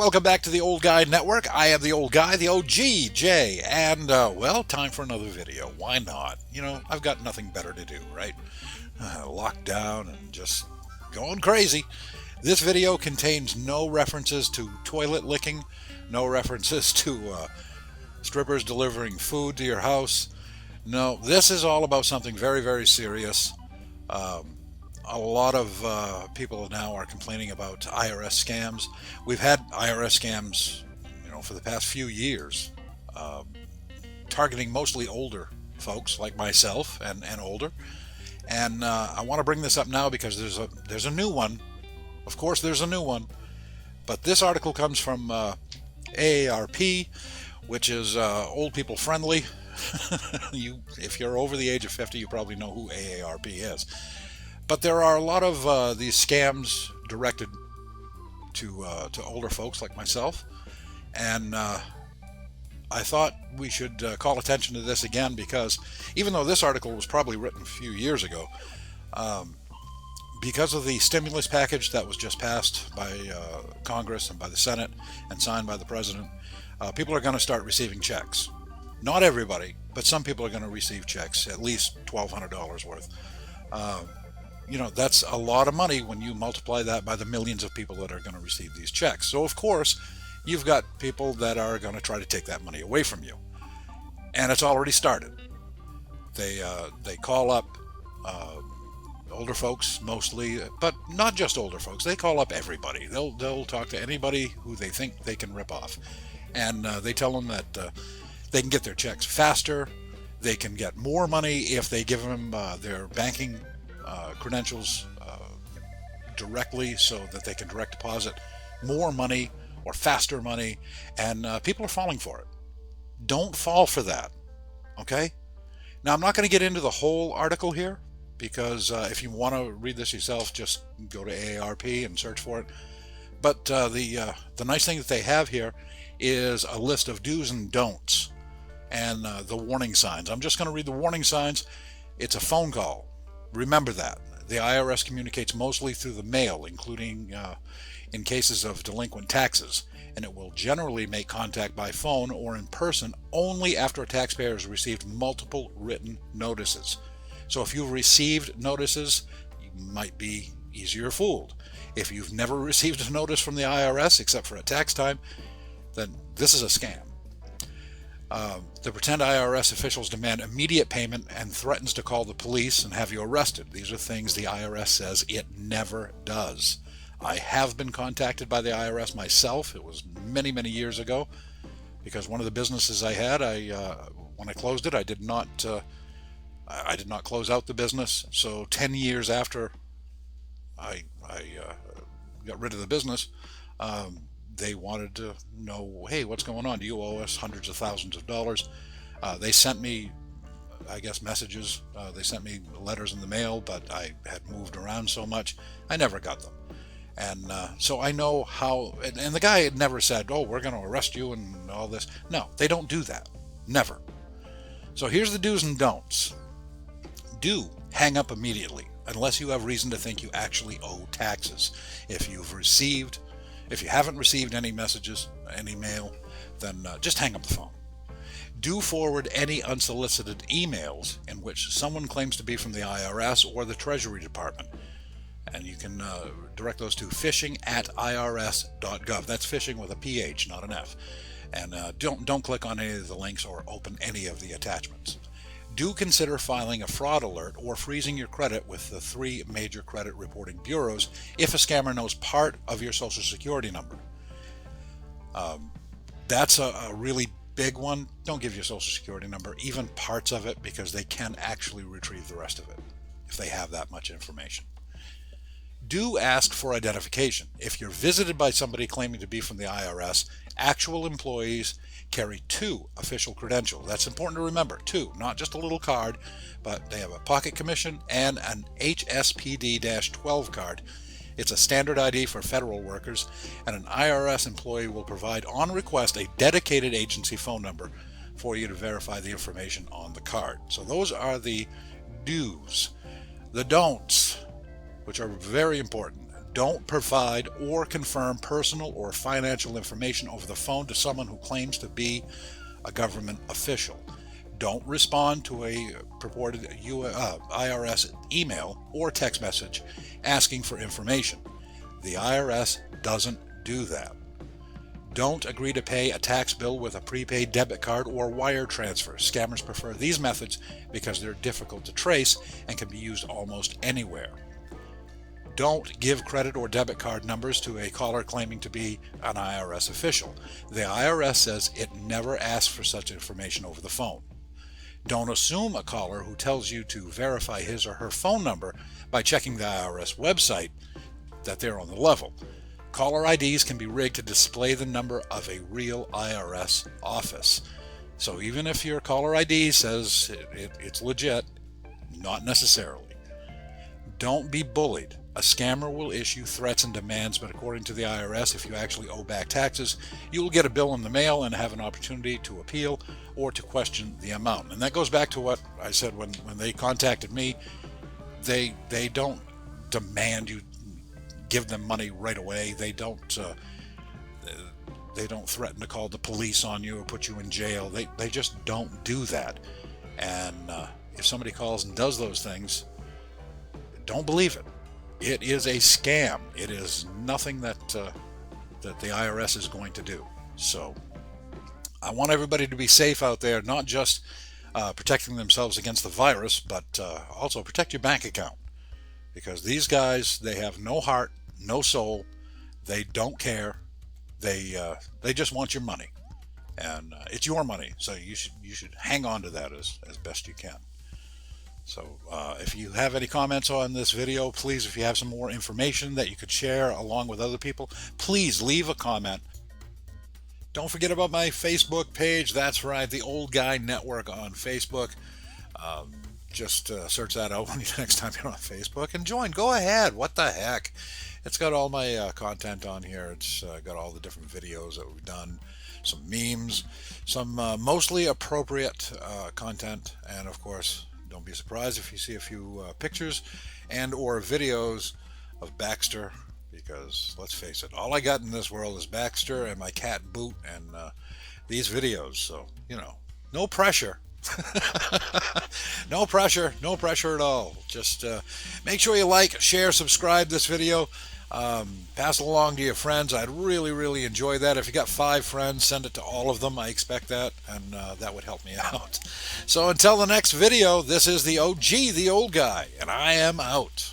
welcome back to the Old Guy Network. I am the Old Guy, the OGJ, and, well, time for another video. Why not? I've got nothing better to do, right? Locked down and just going crazy. This video contains no references to toilet licking, no references to strippers delivering food to your house. No, this is all about something very, very serious. A lot of people now are complaining about IRS scams. We've had IRS scams, for the past few years, targeting mostly older folks like myself and older. And I want to bring this up now because there's a new one. Of course, there's a new one. But this article comes from AARP, which is old people friendly. If you're over the age of 50, you probably know who AARP is. But there are a lot of these scams directed to older folks like myself, and I thought we should call attention to this again because even though this article was probably written a few years ago, because of the stimulus package that was just passed by Congress and by the Senate and signed by the President, people are going to start receiving checks. Not everybody, but some people are going to receive checks, at least $1,200 worth. That's a lot of money when you multiply that by the millions of people that are going to receive these checks. So, of course, you've got people that are going to try to take that money away from you. And it's already started. They call up older folks mostly, but not just older folks. They call up everybody. They'll talk to anybody who they think they can rip off. And they tell them that they can get their checks faster. They can get more money if they give them their banking credentials directly so that they can direct deposit more money or faster money, and people are falling for it. Don't fall for that, okay? Now, I'm not going to get into the whole article here because if you want to read this yourself, just go to AARP and search for it. But the nice thing that they have here is a list of do's and don'ts and the warning signs. I'm just going to read the warning signs. It's a phone call. Remember that. The IRS communicates mostly through the mail, including in cases of delinquent taxes, and it will generally make contact by phone or in person only after a taxpayer has received multiple written notices. So if you've received notices, you might be easier fooled. If you've never received a notice from the IRS except for at tax time, then this is a scam. The pretend IRS officials demand immediate payment and threatens to call the police and have you arrested. These are things the IRS says it never does. I have been contacted by the IRS myself. It was many, many years ago because one of the businesses I had, when I closed it, I did not close out the business. So 10 years after I got rid of the business, they wanted to know, hey, what's going on? Do you owe us hundreds of thousands of dollars? They sent me, I guess, messages. They sent me letters in the mail, but I had moved around so much, I never got them. And so I know how, and the guy had never said, oh, we're going to arrest you and all this. No, they don't do that. Never. So here's the do's and don'ts. Do hang up immediately, unless you have reason to think you actually owe taxes. If you haven't received any messages, any mail, then just hang up the phone. Do forward any unsolicited emails in which someone claims to be from the IRS or the Treasury Department. And you can direct those to phishing@irs.gov. That's phishing with a PH, not an F. And don't click on any of the links or open any of the attachments. Do consider filing a fraud alert or freezing your credit with the 3 major credit reporting bureaus if a scammer knows part of your Social Security number. That's a really big one. Don't give your Social Security number, even parts of it, because they can actually retrieve the rest of it if they have that much information. Do ask for identification. If you're visited by somebody claiming to be from the IRS, actual employees carry 2 official credentials. That's important to remember, 2, not just a little card, but they have a pocket commission and an HSPD-12 card. It's a standard ID for federal workers, and an IRS employee will provide on request a dedicated agency phone number for you to verify the information on the card. So those are the do's. The don'ts, which are very important. Don't provide or confirm personal or financial information over the phone to someone who claims to be a government official. Don't respond to a purported IRS email or text message asking for information. The IRS doesn't do that. Don't agree to pay a tax bill with a prepaid debit card or wire transfer. Scammers prefer these methods because they're difficult to trace and can be used almost anywhere. Don't give credit or debit card numbers to a caller claiming to be an IRS official. The IRS says it never asks for such information over the phone. Don't assume a caller who tells you to verify his or her phone number by checking the IRS website that they're on the level. Caller IDs can be rigged to display the number of a real IRS office. So even if your caller ID says it's legit, not necessarily. Don't be bullied. A scammer will issue threats and demands, but according to the IRS, if you actually owe back taxes, you will get a bill in the mail and have an opportunity to appeal or to question the amount. And that goes back to what I said when they contacted me. They don't demand you give them money right away. They don't threaten to call the police on you or put you in jail. They just don't do that. And if somebody calls and does those things, don't believe it. It is a scam. It is nothing that the IRS is going to do. So I want everybody to be safe out there, not just protecting themselves against the virus, but also protect your bank account. Because these guys, they have no heart, no soul. They don't care. They just want your money, and it's your money. So you should hang on to that as best you can. So if you have any comments on this video, please, if you have some more information that you could share along with other people, please leave a comment. Don't forget about my Facebook page. That's right, the Old Guy Network on Facebook. Just search that out next time you're on Facebook and join. Go ahead. What the heck? It's got all my content on here. It's got all the different videos that we've done, some memes, some mostly appropriate content, and of course, don't be surprised if you see a few pictures and or videos of Baxter, because let's face it, all I got in this world is Baxter and my cat Boot and these videos. So, no pressure. No pressure at all. Just make sure you like, share, subscribe this video. Pass it along to your friends. I'd really enjoy that. If you got 5 friends, send it to all of them. I expect that, and that would help me out. So until the next video, this is the OG, the Old Guy, and I am out.